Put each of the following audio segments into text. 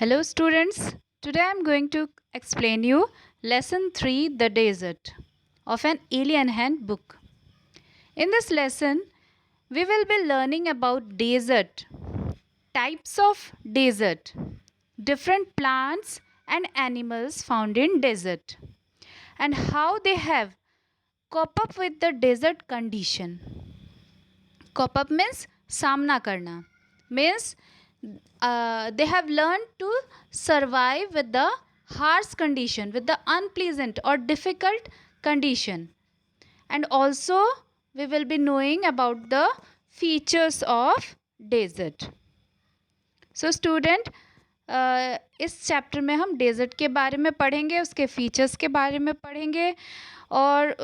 Hello students, today I am going to explain you lesson 3 The Desert of an Alien Hand book. In this lesson, we will be learning about desert, types of desert, different plants and animals found in desert and how they have cope up with the desert condition. Cope up means samna karna. Means they have learned to survive with the harsh condition, with the unpleasant or difficult condition. And also we will be knowing about the features of desert. So student इस chapter में हम dessert के बारे में पढ़ेंगे, उसके features के बारे में पढ़ेंगे और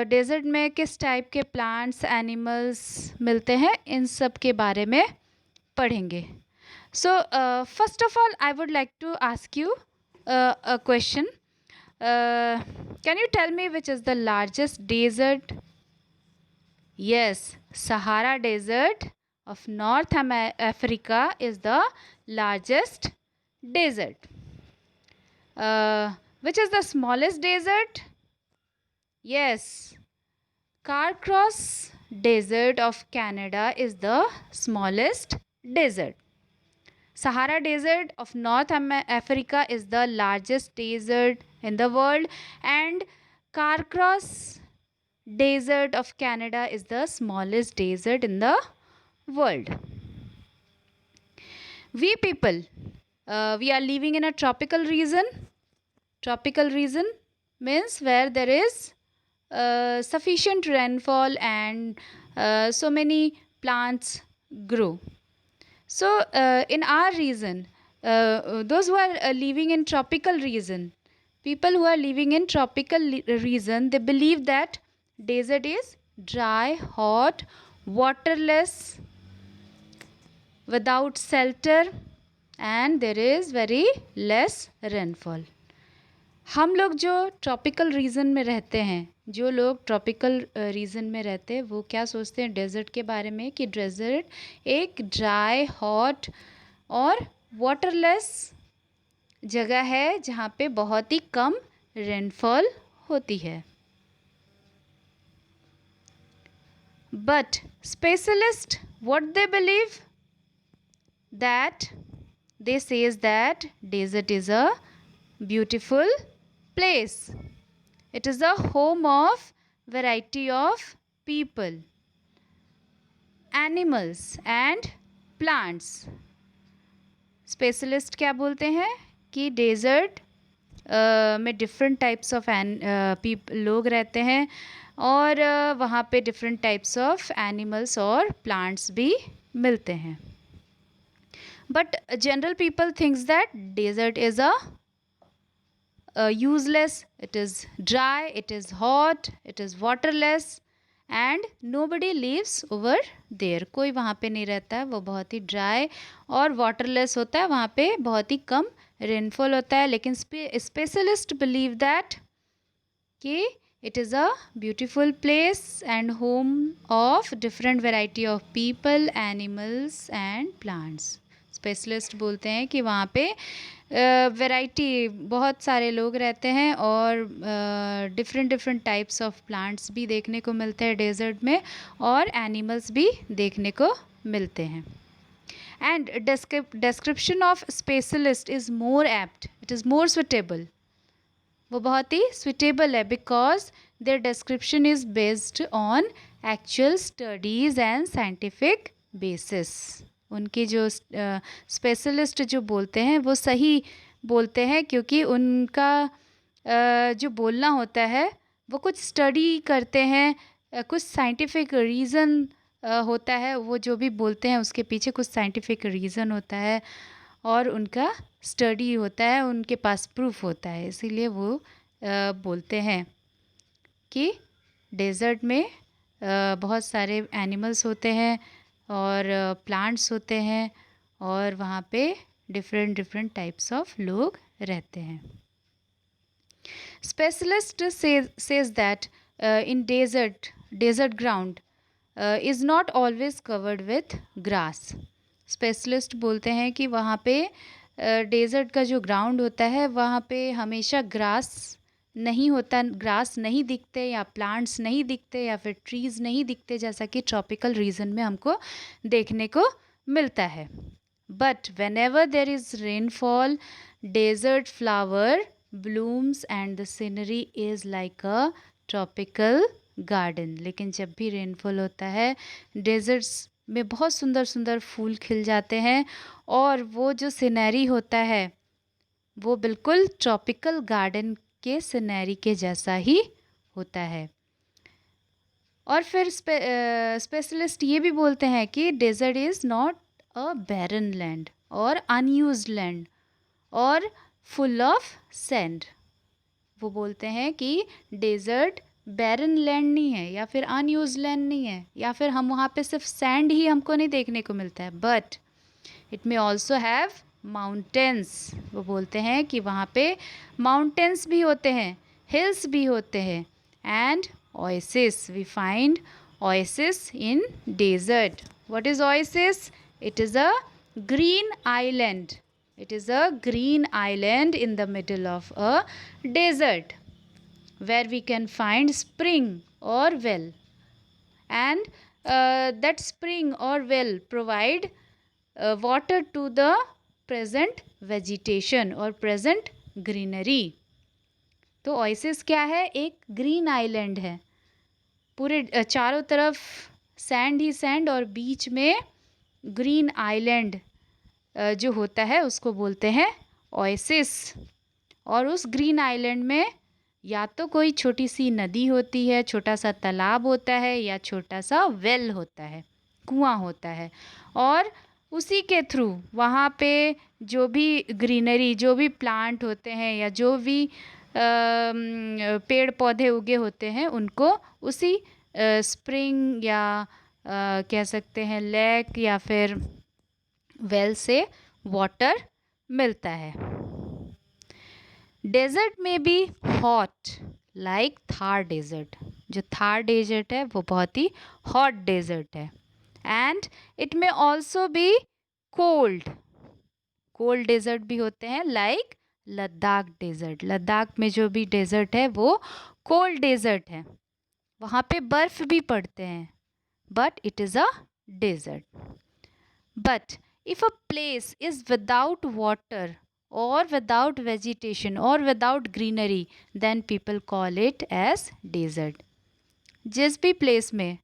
डेज़र्ट में किस टाइप के प्लांट्स एनिमल्स मिलते हैं इन सब के बारे में पढ़ेंगे. So first of all I would like to ask you a question. Can you tell me which is the largest desert? Yes, Sahara Desert of North Africa is the largest desert. Which is the smallest desert? Yes, Carcross Desert of Canada is the smallest desert. Sahara Desert of North Africa is the largest desert in the world, and Carcross Desert of Canada is the smallest desert in the world. We people, we are living in a tropical region. Tropical region means where there is sufficient rainfall and so many plants grow. So in our region, those who are living in tropical region, people who are living in tropical region, they believe that desert is dry, hot, waterless, without shelter and there is very less rainfall. हम लोग जो tropical region में रहते हैं, जो लोग tropical region में रहते हैं वो क्या सोचते हैं डेजर्ट के बारे में कि डेजर्ट एक ड्राई, हॉट और वाटरलेस जगह है जहाँ पे बहुत ही कम रेनफॉल होती है. But specialists, what they believe? That they says that desert is a beautiful place. It is a home of variety of people, animals and plants. Specialist क्या बोलते हैं कि डेजर्ट में डिफरेंट टाइप्स ऑफ लोग रहते हैं और वहाँ पे डिफरेंट टाइप्स ऑफ एनिमल्स और प्लांट्स भी मिलते हैं. But general people thinks that desert is a useless, it is dry, it is hot, it is waterless and nobody lives over there. कोई वहाँ पे नहीं रहता है, वो बहुत ही ड्राई और वाटरलेस होता है, वहाँ पे बहुत ही कम रेनफॉल होता है. लेकिन स्पेशलिस्ट बिलीव दैट कि it is a beautiful place and home of different variety of people, animals and plants. Specialist बोलते हैं कि वहाँ पे वैरायटी बहुत सारे लोग रहते हैं और different different types of plants भी देखने को मिलते हैं डेजर्ट में और एनिमल्स भी देखने को मिलते हैं. And description of specialist is more apt, it is more suitable. वो बहुत ही सुटेबल है because there description is based on actual studies and scientific basis. उनके जो स्पेशलिस्ट जो बोलते हैं वो सही बोलते हैं क्योंकि उनका जो बोलना होता है वो कुछ स्टडी करते हैं, कुछ साइंटिफिक रीज़न होता है, वो जो भी बोलते हैं उसके पीछे कुछ साइंटिफिक रीज़न होता है और उनका स्टडी होता है, उनके पास प्रूफ होता है, इसीलिए वो बोलते हैं कि डेजर्ट में बहुत सारे एनिमल्स होते हैं और प्लांट्स होते हैं और वहाँ पे डिफरेंट डिफरेंट टाइप्स ऑफ लोग रहते हैं. Specialist says that in desert ground is not always covered with grass. Specialist बोलते हैं कि वहाँ पे डेज़र्ट का जो ग्राउंड होता है वहाँ पे हमेशा ग्रास नहीं दिखते या प्लांट्स नहीं दिखते या फिर ट्रीज़ नहीं दिखते, जैसा कि ट्रॉपिकल रीजन में हमको देखने को मिलता है. But whenever there is rainfall, desert flower blooms and the scenery is like a tropical garden. लेकिन जब भी रेनफॉल होता है, डेजर्ट्स में बहुत सुंदर सुंदर फूल खिल जाते हैं और वो जो सिनेरी होता है वो बिल्कुल ट्रॉपिकल गार्डन के सिनेरी के जैसा ही होता है. और फिर स्पेशलिस्ट ये भी बोलते हैं कि desert is not a barren land और अनयूज्ड लैंड और फुल ऑफ सैंड. वो बोलते हैं कि डेजर्ट बैरन लैंड नहीं है या फिर अनयूज्ड लैंड नहीं है या फिर हम वहाँ पे सिर्फ सैंड ही हमको नहीं देखने को मिलता है, but it may also have mountains. वो बोलते हैं कि वहाँ पे माउंटेन्स भी होते हैं, हिल्स भी होते हैं, and oasis. We find oasis in desert. What is oasis? It is a green island. It is a green island in the middle of a desert where we can find spring or well, and that spring or well provide water to the present vegetation or present greenery. तो oasis क्या है? एक green island है, पूरे चारों तरफ sand ही sand और बीच में ग्रीन आइलैंड जो होता है उसको बोलते हैं ओएसिस. और उस ग्रीन आइलैंड में या तो कोई छोटी सी नदी होती है, छोटा सा तालाब होता है या छोटा सा वेल होता है, कुआं होता है, और उसी के थ्रू वहाँ पे जो भी ग्रीनरी, जो भी प्लांट होते हैं या जो भी पेड़ पौधे उगे होते हैं उनको उसी स्प्रिंग या कह सकते हैं लेक या फिर वेल से वाटर मिलता है. डेजर्ट में भी हॉट लाइक थार डेजर्ट. जो थार डेजर्ट है वो बहुत ही हॉट डेजर्ट है. एंड इट में ऑल्सो भी कोल्ड डेजर्ट भी होते हैं लाइक लद्दाख डेजर्ट. लद्दाख में जो भी डेजर्ट है वो कोल्ड डेजर्ट है, वहाँ पे बर्फ़ भी पड़ते हैं, but it is a desert. But if a place is without water और विदाउट वेजिटेशन और without greenery, then people call it as desert. जिस भी प्लेस में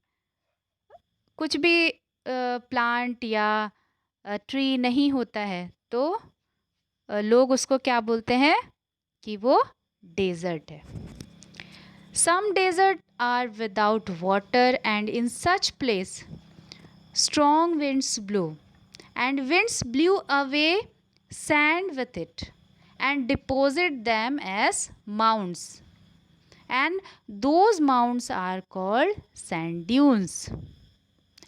कुछ भी प्लांट या ट्री नहीं होता है तो लोग उसको क्या बोलते हैं कि वो डेजर्ट है. Some desert are without water, and in such place strong winds blow, and winds blew away sand with it and deposit them as mounds, and those mounds are called sand dunes.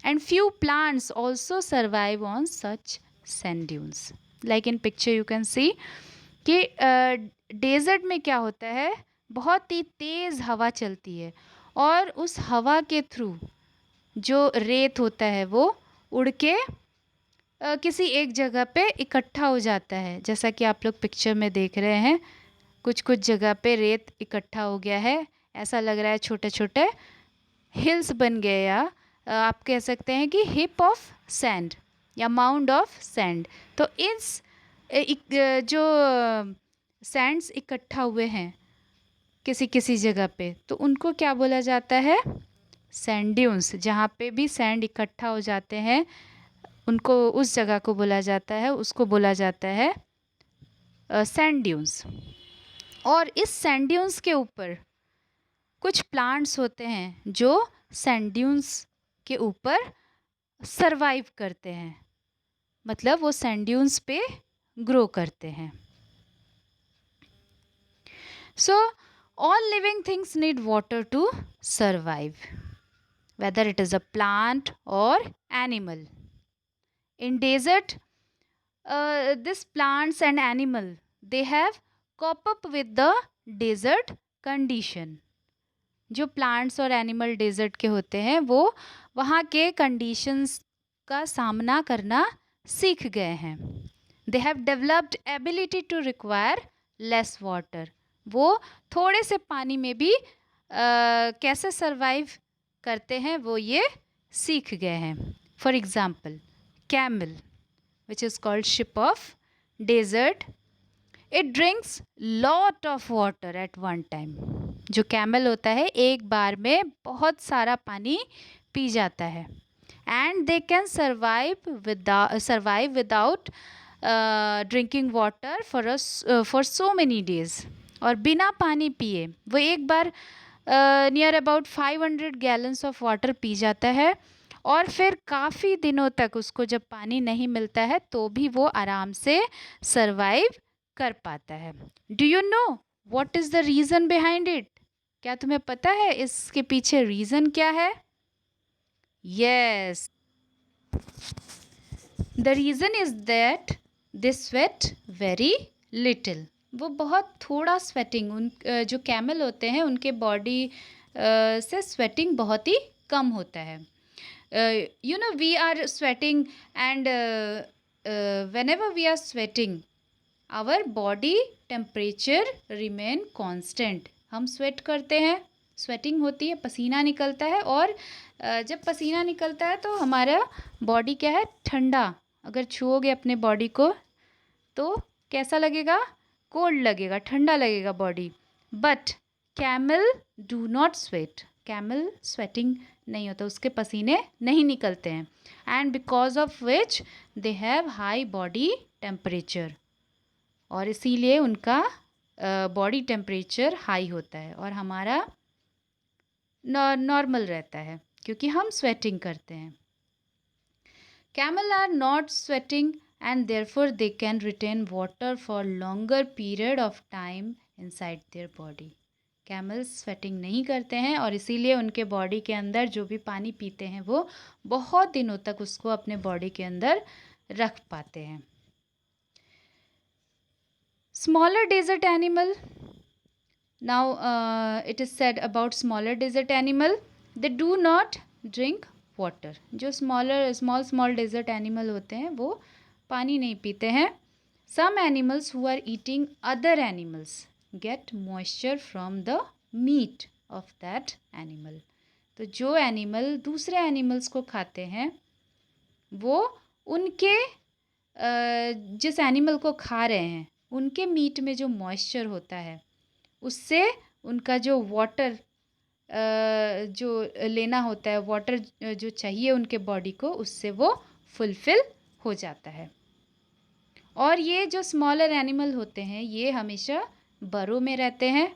And few plants also survive on such sand dunes. Like in picture you can see कि desert में क्या होता है, बहुत ही तेज़ हवा चलती है और उस हवा के थ्रू जो रेत होता है वो उड़ के किसी एक जगह पे इकट्ठा हो जाता है. जैसा कि आप लोग पिक्चर में देख रहे हैं, कुछ कुछ जगह पे रेत इकट्ठा हो गया है, ऐसा लग रहा है छोटे छोटे हिल्स बन गए, या आप कह सकते हैं कि हिप ऑफ सैंड या माउंड ऑफ सैंड. तो इस जो सैंड्स इकट्ठा हुए हैं किसी किसी जगह पे, तो उनको क्या बोला जाता है? Sand dunes. जहाँ पे भी सैंड इकट्ठा हो जाते हैं उनको, उस जगह को बोला जाता है, उसको बोला जाता है सैंड ड्यून्स. और इस सैंड ड्यून्स के ऊपर कुछ प्लांट्स होते हैं जो सैंड ड्यून्स के ऊपर सरवाइव करते हैं, मतलब वो सैंड ड्यून्स पे ग्रो करते हैं. So all living things need water to survive, whether it is a plant or animal. In desert, these plants and animal, they have cope up with the desert condition. जो plants और animal desert के होते हैं वो वहाँ के conditions का सामना करना सीख गए हैं. They have developed ability to require less water. वो थोड़े से पानी में भी कैसे सरवाइव करते हैं वो ये सीख गए हैं। For example camel which is called ship of desert, it drinks lot of water at one time. जो कैमल होता है एक बार में बहुत सारा पानी पी जाता है। And they can survive without drinking water for so many days. और बिना पानी पिए वो एक बार near about 500 gallons of water पी जाता है। और फिर काफ़ी दिनों तक उसको जब पानी नहीं मिलता है तो भी वो आराम से सरवाइव कर पाता है। Do you know what is the reason behind it? क्या तुम्हें पता है इसके पीछे रीज़न क्या है? Yes, the reason is that they sweat very little. वो बहुत थोड़ा स्वेटिंग, उन जो कैमल होते हैं उनके बॉडी से स्वेटिंग बहुत ही कम होता है। You know, we are sweating, and whenever we are sweating our body temperature remain constant। हम स्वेट करते हैं, स्वेटिंग होती है, पसीना निकलता है, और जब पसीना निकलता है तो हमारा बॉडी क्या है, ठंडा। अगर छुओगे अपने बॉडी को तो कैसा लगेगा? कोल्ड लगेगा, ठंडा लगेगा body. But camel do not sweat, camel sweating नहीं होता, उसके पसीने नहीं निकलते हैं। And because of which they have high body temperature, और इसीलिए उनका बॉडी टेम्परेचर हाई होता है और हमारा नॉर्मल रहता है क्योंकि हम स्वेटिंग करते हैं। Camel are not sweating and therefore they can retain water for longer period of time inside their body। Camels sweating नहीं करते हैं और इसीलिए उनके बॉडी के अंदर जो भी पानी पीते हैं वो बहुत दिनों तक उसको अपने बॉडी के अंदर रख पाते हैं। Smaller desert animal, now it is said about smaller desert animal, they do not drink water. जो स्मॉल डेजर्ट एनिमल होते हैं वो पानी नहीं पीते हैं। Some animals who are eating other animals get moisture from the meat of that animal. तो जो एनिमल दूसरे एनिमल्स को खाते हैं वो उनके जिस एनिमल को खा रहे हैं उनके मीट में जो मॉइस्चर होता है उससे उनका जो वाटर जो लेना होता है, वाटर जो चाहिए उनके बॉडी को, उससे वो फुलफ़िल हो जाता है। और ये जो स्मॉलर एनिमल होते हैं ये हमेशा बरों में रहते हैं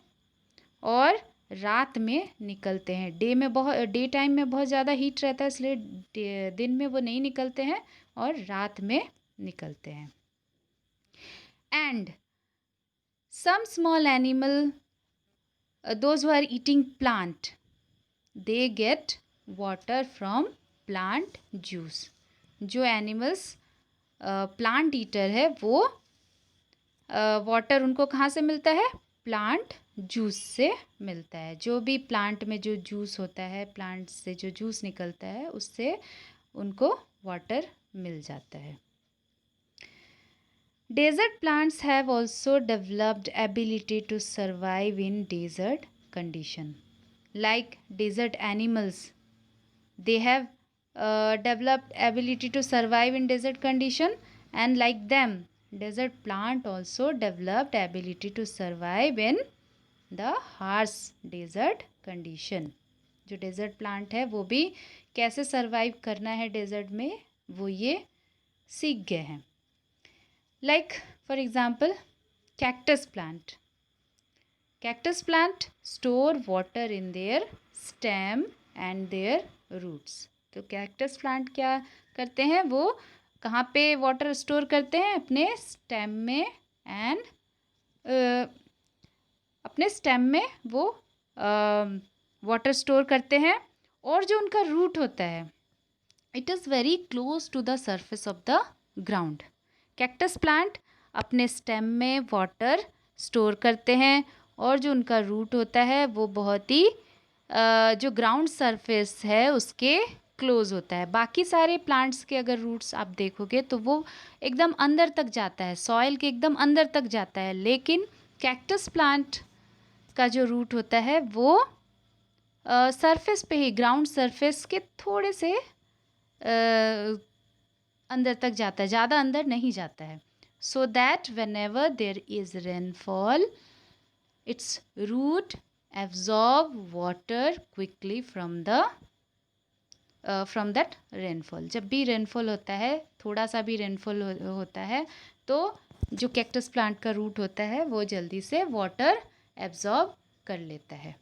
और रात में निकलते हैं। डे टाइम में बहुत ज़्यादा हीट रहता है इसलिए दिन में वो नहीं निकलते हैं और रात में निकलते हैं। And some small animal those who are eating plant they get water from plant juice. जो एनिमल्स प्लांट ईटर है वो वाटर उनको कहाँ से मिलता है? प्लांट जूस से मिलता है। जो भी प्लांट में जो जूस होता है, प्लांट से जो जूस निकलता है उससे उनको वाटर मिल जाता है। Desert plants have also developed ability to survive in desert condition. Like desert animals, they have developed ability to survive in desert condition, and like them desert plant also developed ability to survive in the harsh desert condition। जो desert plant है वो भी कैसे survive करना है desert में वो ये सीख गए हैं। Like for example cactus plant. Cactus plant store water in their stem and their roots. तो कैक्टस प्लांट क्या करते हैं, वो कहाँ पे वाटर स्टोर करते हैं? अपने स्टेम में, एंड अपने स्टेम में वो वाटर स्टोर करते हैं। और जो उनका रूट होता है it is very close to the surface of the ground. Cactus plant अपने स्टेम में वाटर स्टोर करते हैं और जो उनका रूट होता है वो बहुत ही जो ग्राउंड सरफेस है उसके क्लोज होता है। बाकी सारे प्लांट्स के अगर रूट्स आप देखोगे तो वो एकदम अंदर तक जाता है, सॉइल के एकदम अंदर तक जाता है, लेकिन कैक्टस प्लांट का जो रूट होता है वो सरफेस पे ही, ग्राउंड सरफेस के थोड़े से अंदर तक जाता है, ज़्यादा अंदर नहीं जाता है। So that whenever there is rainfall its root absorb water quickly from that rainfall. जब भी रेनफॉल होता है, थोड़ा सा भी रेनफॉल होता है, तो जो कैक्टस प्लांट का रूट होता है वो जल्दी से वाटर एब्जॉर्ब कर लेता है।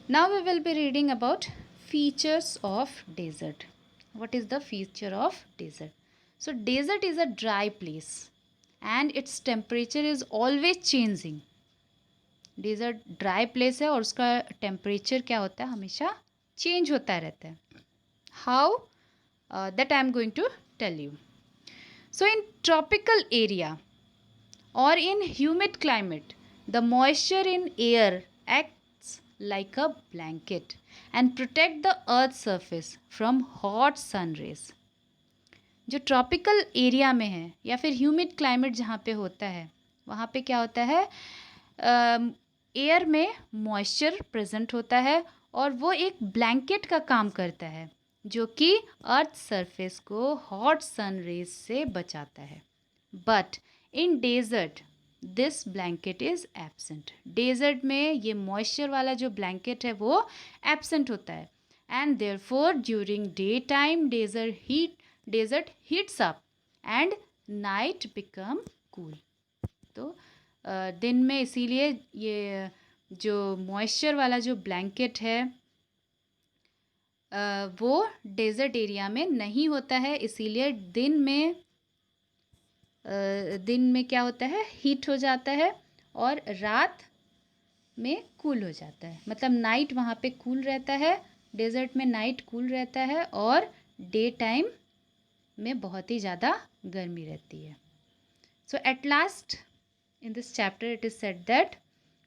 Now we will be reading about features of desert. What is the feature of desert? So desert is a dry place and its temperature is always changing. Desert dry place है और उसका temperature क्या होता है, हमेशा change होता रहता है. How? That I am going to tell you. So in tropical area or in humid climate, the moisture in air acts like a blanket and protect the earth's surface from hot sun rays. जो tropical area में है या फिर humid climate जहाँ पे होता है, वहाँ पे क्या होता है, एयर में मॉइस्चर प्रेजेंट होता है और वो एक ब्लैंकेट का काम करता है जो कि अर्थ सरफेस को हॉट सन रेज से बचाता है. But in desert this blanket is absent. Desert में ये मॉइस्चर वाला जो ब्लैंकेट है वो एब्सेंट होता है. And therefore during day time desert heats up and night become cool. तो दिन में इसीलिए ये जो मॉइस्चर वाला जो ब्लैंकेट है वो डेजर्ट एरिया में नहीं होता है, इसीलिए दिन में क्या होता है, हीट हो जाता है और रात में कूल हो जाता है. मतलब नाइट वहाँ पे कूल रहता है, डेजर्ट में नाइट कूल रहता है और डे टाइम में बहुत ही ज़्यादा गर्मी रहती है. So at last in this chapter it is said that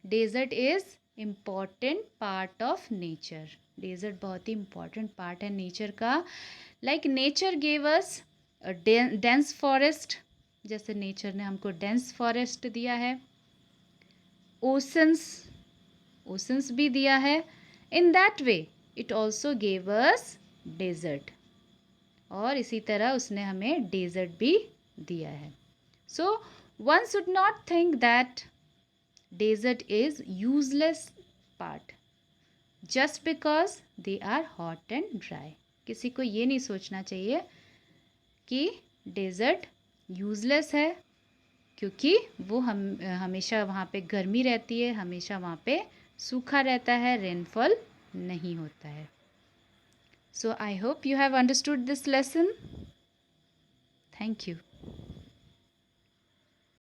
desert is important part of nature. Desert बहुत ही इम्पॉर्टेंट पार्ट है नेचर का. Like nature gave us dense forest, जैसे नेचर ने हमको डेंस फॉरेस्ट दिया है, ओशंस भी दिया है. In that way it also gave us desert, और इसी तरह उसने हमें डेजर्ट भी दिया है. So one should not think that desert is useless part just because they are hot and dry. किसी को ये नहीं सोचना चाहिए कि डेजर्ट यूज़लेस है क्योंकि वो हमेशा वहाँ पे गर्मी रहती है, हमेशा वहाँ पे सूखा रहता है, रेनफॉल नहीं होता है. So I hope you have understood this lesson. Thank you.